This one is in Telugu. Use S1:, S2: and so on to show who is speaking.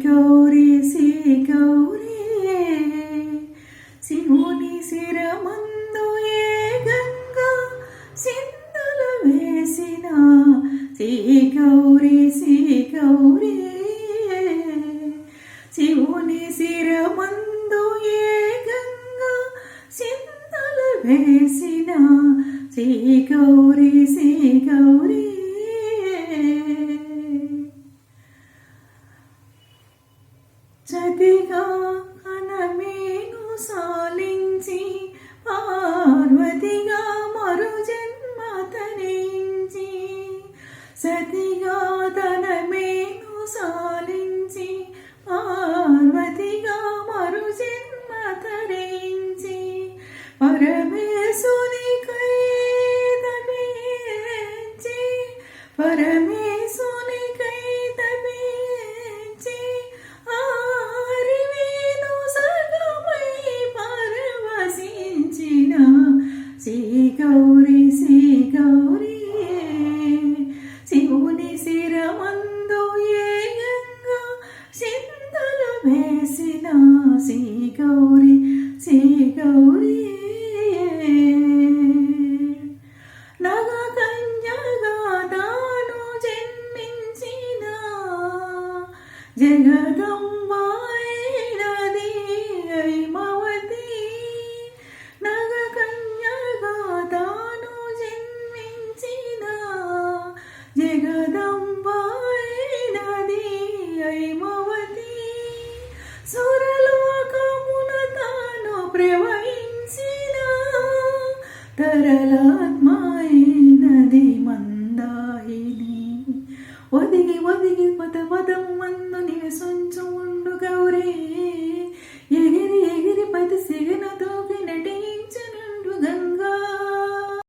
S1: గౌరీ శివుని శిరమందు ఏ గంగా సింధులు వేసిన గౌరీ శివుని శిరమందు ఏ గంగా సింధులు వేసిన గౌరీ సతిగా అనమేను సాలించి పార్వతిగా మరు జన్మ తరించి సతిగా తనమేను సాలించి పార్వతిగా మరు జన్మ తరించి పరమేశునికై తపించి పరమేశునికై గౌరీ శివుని శిరమందు ఏ గంగా సింధులు వేసిన గౌరీ నగ కన్యగా తాను జన్మించిన జగదంబాయినది ఐమవతి నగ కన్యగా తాను జన్మించిన జగదంబాయినది ఐమవతి సురలోకమున తాను ప్రవహించిన తరలాత్మాయినది మందాయిని ఒదిగి పదం మందు నివసించు